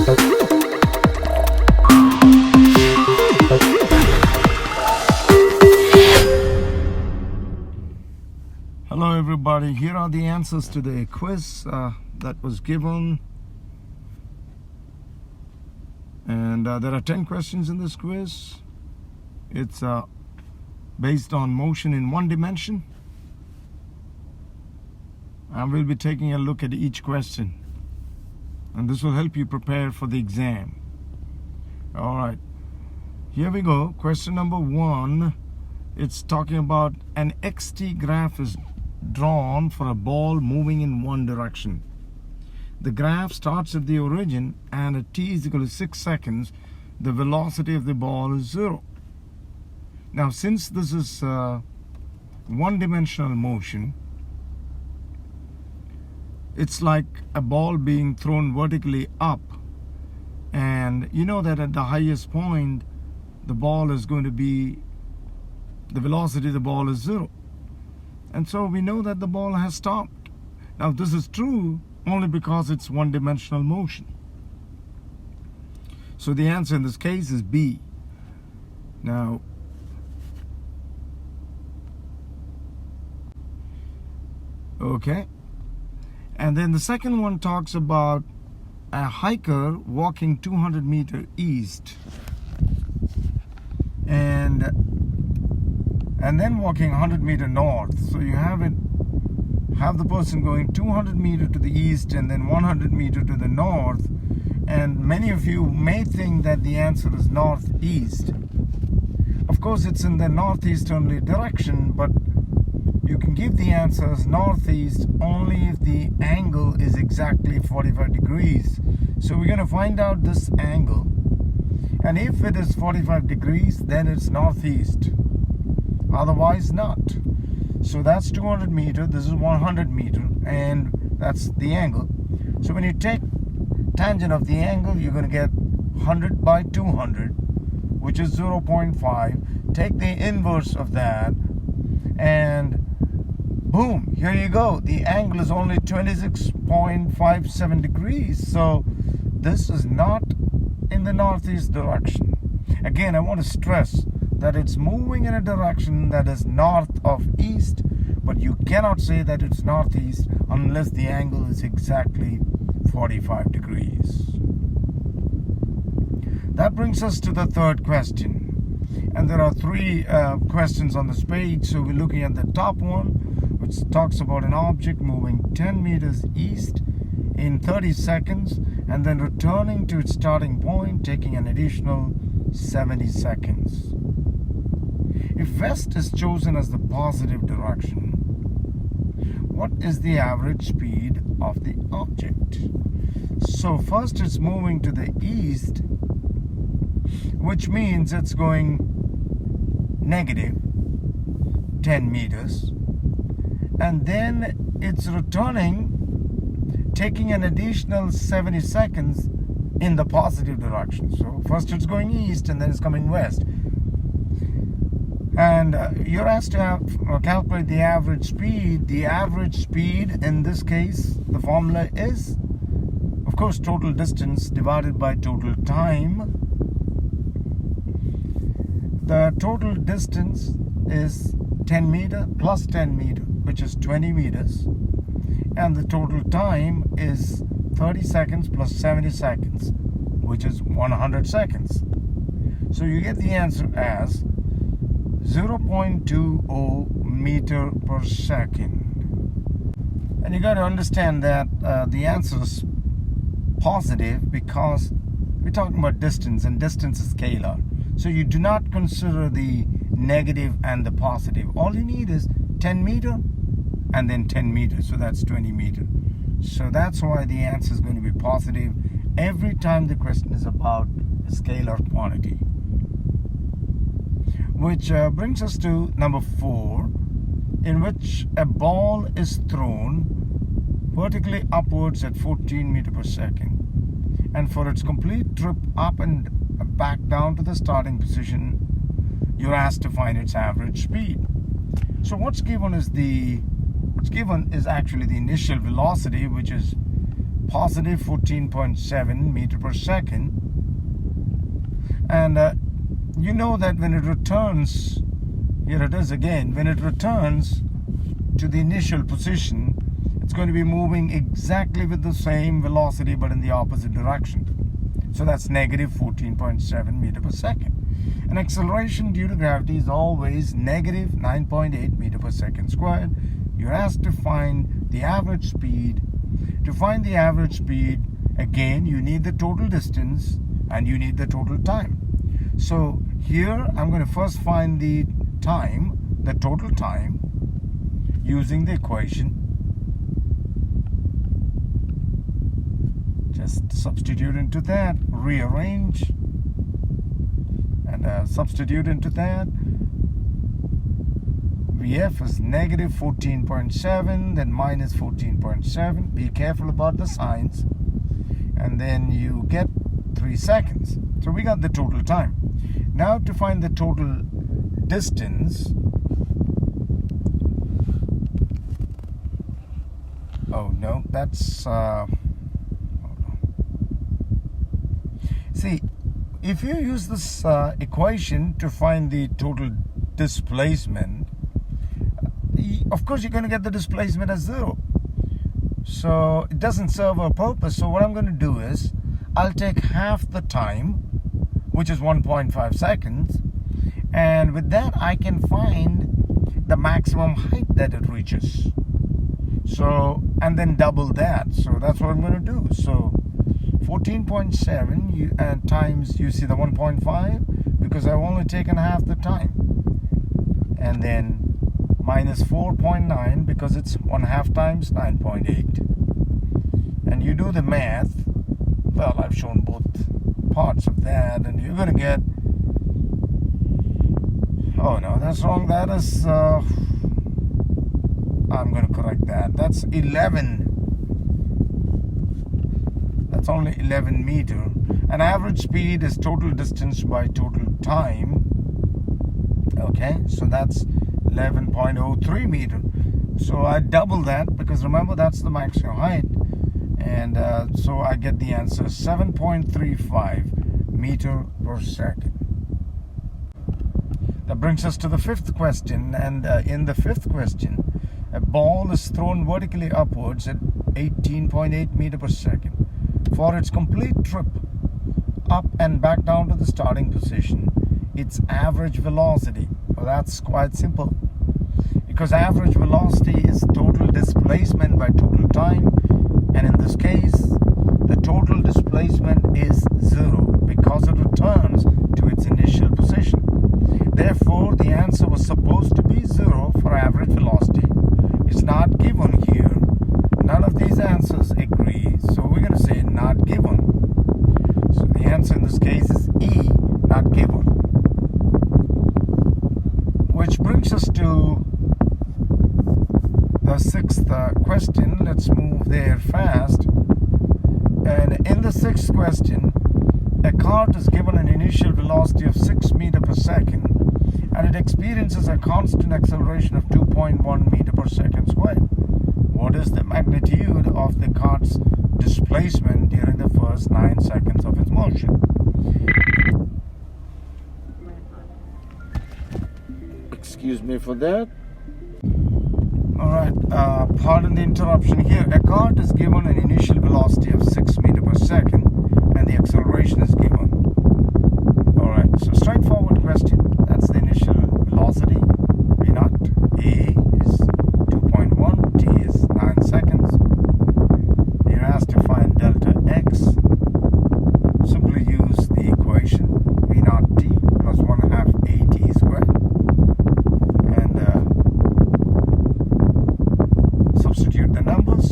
Hello everybody, here are the answers to the quiz that was given, and there are 10 questions in this quiz. It's based on motion in one dimension, and we'll be taking a look at each question, and this will help you prepare for the exam. Alright, here we go. Question number 1, it's talking about an XT graph is drawn for a ball moving in one direction. The graph starts at the origin, and at t is equal to 6 seconds, the velocity of the ball is 0. Now, since this is one-dimensional motion, it's like a ball being thrown vertically up, and you know that at the highest point, the ball is going to be, the velocity of the ball is 0. And so we know that the ball has stopped. Now this is true only because it's one-dimensional motion. So the answer in this case is B. Now, okay. And then the second one talks about a hiker walking 200 meters east and then walking 100 meters north. So you have the person going 200 meters to the east and then 100 meters to the north. And many of you may think that the answer is northeast. Of course, it's in the northeasterly direction, but you can give the answer as northeast only if the angle is exactly 45 degrees. So we're going to find out this angle. And if it is 45 degrees, then it's northeast. Otherwise not. So that's 200 meters, this is 100 meters, and that's the angle. So when you take tangent of the angle, you're going to get 100 by 200, which is 0.5. Take the inverse of that, and boom, here you go. The angle is only 26.57 degrees. So this is not in the northeast direction. Again, I want to stress that it's moving in a direction that is north of east, but you cannot say that it's northeast unless the angle is exactly 45 degrees. That brings us to the third question, and there are 3 questions on this page. So we're looking at the top one, which talks about an object moving 10 meters east in 30 seconds and then returning to its starting point, taking an additional 70 seconds. If west is chosen as the positive direction, what is the average speed of the object? So first it's moving to the east, which means it's going negative 10 meters, and then it's returning, taking an additional 70 seconds in the positive direction. So first it's going east and then it's coming west. And you're asked to calculate the average speed. The average speed in this case, the formula is, of course, total distance divided by total time. The total distance is 10 meters plus 10 meters, which is 20 meters. And the total time is 30 seconds plus 70 seconds, which is 100 seconds. So you get the answer as 0.20 meter per second. And you got to understand that the answer is positive because we're talking about distance, and distance is scalar. So you do not consider the negative and the positive. All you need is 10 meters and then 10 meters. So that's 20 meters. So that's why the answer is going to be positive every time the question is about a scalar quantity. Which brings us to number 4, in which a ball is thrown vertically upwards at 14 meters per second. And for its complete trip up and back down to the starting position, you're asked to find its average speed. So what's given is actually the initial velocity, which is positive 14.7 meter per second. And you know that when it returns, here it is again, when it returns to the initial position, it's going to be moving exactly with the same velocity but in the opposite direction. So that's negative 14.7 meter per second. And acceleration due to gravity is always negative 9.8 meter per second squared. You're asked to find the average speed. To find the average speed, again, you need the total distance and you need the total time. So here, I'm going to first find the time, the total time, using the equation. Just substitute into that, rearrange, and substitute into that. VF is negative 14.7, then minus 14.7. Be careful about the signs. And then you get 3 seconds. So we got the total time. Now to find the total distance. Oh no, that's... See, if you use this equation to find the total displacement, of course you're going to get the displacement as 0. So it doesn't serve a purpose. So what I'm going to do is, I'll take half the time, which is 1.5 seconds, and with that I can find the maximum height that it reaches. So, and then double that. So that's what I'm going to do. So 14.7 times, you see the 1.5, because I've only taken half the time. And then minus 4.9, because it's 1/2 times 9.8. And you do the math. Well, I've shown both parts of that, and you're going to get... Oh no, that's wrong. That is... I'm going to correct that. That's 11. That's only 11 meter. And average speed is total distance by total time. Okay, so that's 11.03 meter. So I double that, because remember that's the maximum height. And so I get the answer 7.35 meter per second. That brings us to the 5th question. And in the 5th question, a ball is thrown vertically upwards at 18.8 meter per second. For its complete trip up and back down to the starting position, its average velocity. Well, that's quite simple, because average velocity is total displacement by total time, and in this case the total displacement is 0 because it returns to its initial position. Therefore the answer was supposed to be 0 for average velocity. It's not given here. None of these answers agree, so we're going to say not given. So the answer in this case is E, not given. Which brings us to the 6th question. Let's move there fast. And in the 6th question, a cart is given an initial velocity of 6 meter per second, and it experiences a constant acceleration of 2.1 meter per second squared. What is the magnitude of the cart's displacement during the first 9 seconds of its motion? Excuse me for that. Alright, pardon the interruption here. A cart is given an initial velocity of 6 meter per second, and the acceleration is given. Alright, so straightforward question. That's the initial velocity, V naught. A is 2.1, T is 9 seconds. You're asked to find delta x. Simply use the equation, V naught T plus 1/2 AT squared. And substitute the numbers.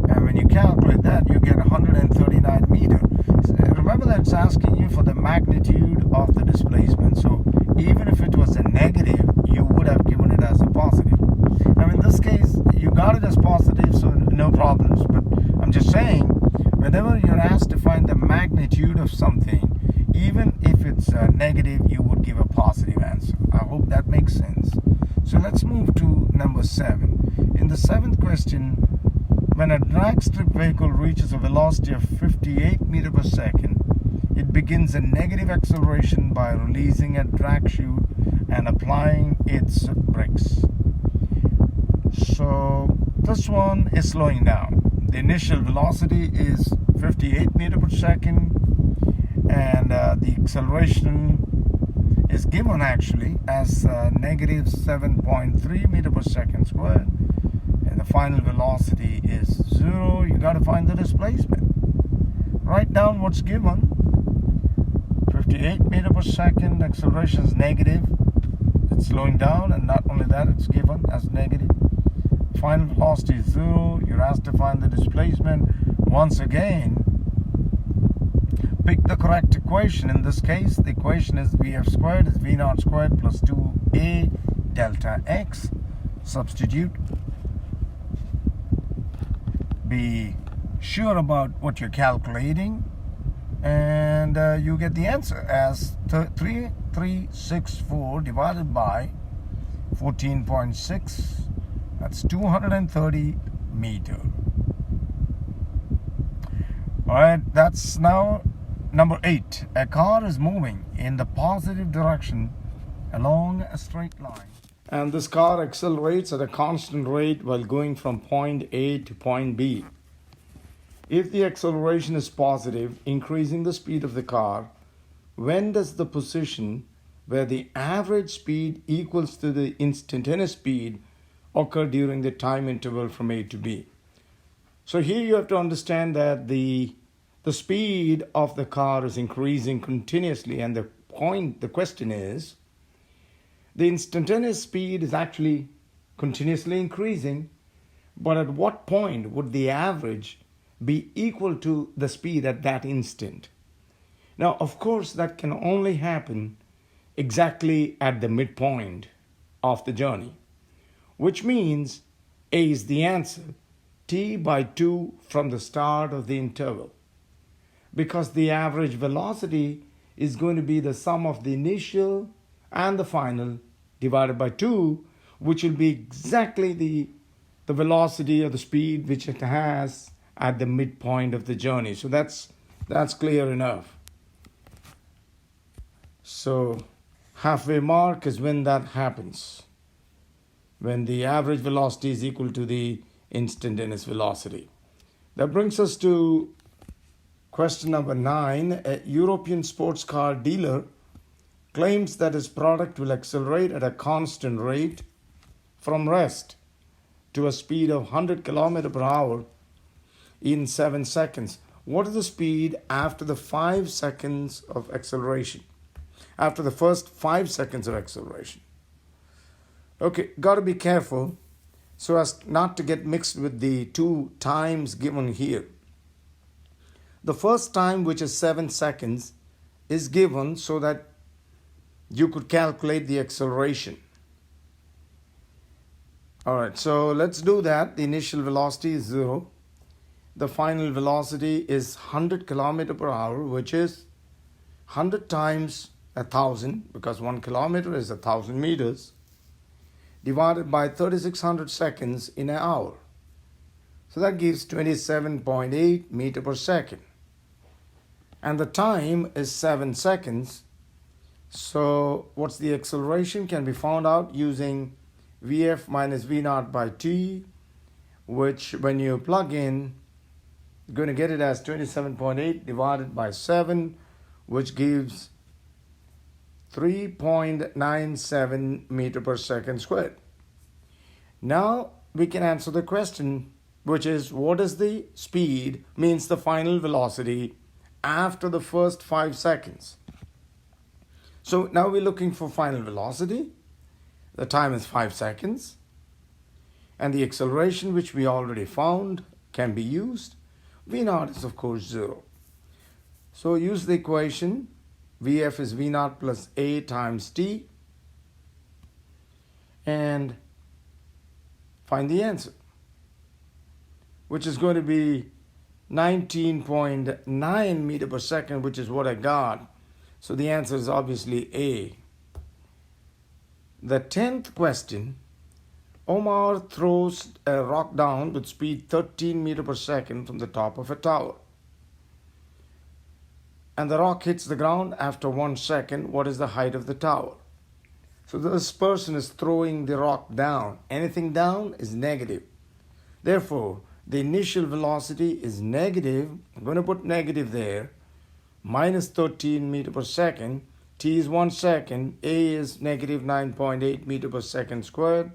And when you calculate that, you get 139 meter. Remember that it's asking you for the magnitude of the displacement. So even if it was a negative, you would have given it as a positive. Now in this case, you got it as positive, so no problems. But I'm just saying, whenever you're asked to find the magnitude of something, even if it's negative, you would give a positive answer. I hope that makes sense. So let's move to number 7. In the 7th question, when a drag strip vehicle reaches a velocity of 58 meters per second, it begins a negative acceleration by releasing a drag chute and applying its brakes. So this one is slowing down. The initial velocity is 58 meters per second, and the acceleration is given actually as negative 7.3 meters per second squared, and the final velocity is 0. You got to find the displacement. Write down what's given. 58 meters per second, acceleration is negative, it's slowing down, and not only that, it's given as negative. Final velocity is 0. You're asked to find the displacement. Once again, pick the correct equation. In this case, the equation is Vf squared is V naught squared plus 2a delta x. Substitute. Be sure about what you're calculating, and you get the answer as 3364 divided by 14.6. That's 230 meters. All right, that's now number 8. A car is moving in the positive direction along a straight line, and this car accelerates at a constant rate while going from point A to point B. If the acceleration is positive, increasing the speed of the car, when does the position where the average speed equals to the instantaneous speed occur during the time interval from A to B? So here you have to understand that the speed of the car is increasing continuously, and the question is, the instantaneous speed is actually continuously increasing, but at what point would the average be equal to the speed at that instant? Now, of course, that can only happen exactly at the midpoint of the journey, which means A is the answer, t by 2 from the start of the interval, because the average velocity is going to be the sum of the initial and the final divided by 2, which will be exactly the velocity or the speed which it has at the midpoint of the journey. So that's clear enough. So halfway mark is when that happens, when the average velocity is equal to the instantaneous velocity. That brings us to question number 9. A European sports car dealer claims that his product will accelerate at a constant rate from rest to a speed of 100 km per hour in 7 seconds. What is the speed after the 5 seconds of acceleration? After the first 5 seconds of acceleration. Okay, got to be careful so as not to get mixed with the 2 times given here. The first time, which is 7 seconds, is given so that you could calculate the acceleration. All right, so let's do that. The initial velocity is 0. The final velocity is 100 km per hour, which is 100 times 1,000, because 1 kilometer is 1,000 meters, divided by 3,600 seconds in an hour. So that gives 27.8 meters per second. And the time is 7 seconds. So what's the acceleration can be found out using Vf minus V naught by T, which when you plug in, you're going to get it as 27.8 divided by 7, which gives 3.97 meter per second squared. Now we can answer the question, which is what is the speed, means the final velocity, after the first 5 seconds. So now we're looking for final velocity. The time is 5 seconds. And the acceleration, which we already found, can be used. V naught is, of course, 0. So use the equation. Vf is V naught plus A times T. And find the answer, which is going to be 19.9 meter per second, which is what I got. So the answer is obviously A. The 10th question, Omar throws a rock down with speed 13 meters per second from the top of a tower. And the rock hits the ground after 1 second. What is the height of the tower? So this person is throwing the rock down. Anything down is negative. Therefore, the initial velocity is negative. I'm going to put negative there. Minus 13 meters per second. T is 1 second. A is negative 9.8 meters per second squared.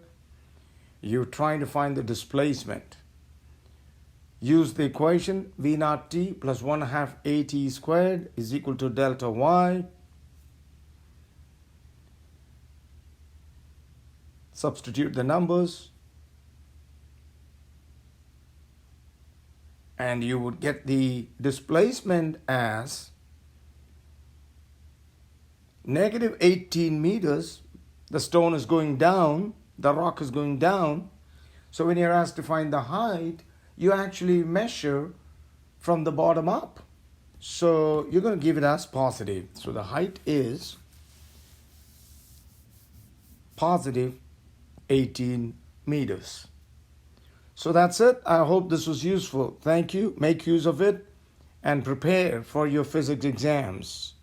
You're trying to find the displacement. Use the equation V naught T plus 1/2 AT squared is equal to delta Y. Substitute the numbers. And you would get the displacement as negative 18 meters. The stone is going down. The rock is going down. So when you're asked to find the height, you actually measure from the bottom up. So you're going to give it as positive. So the height is positive 18 meters. So that's it. I hope this was useful. Thank you. Make use of it and prepare for your physics exams.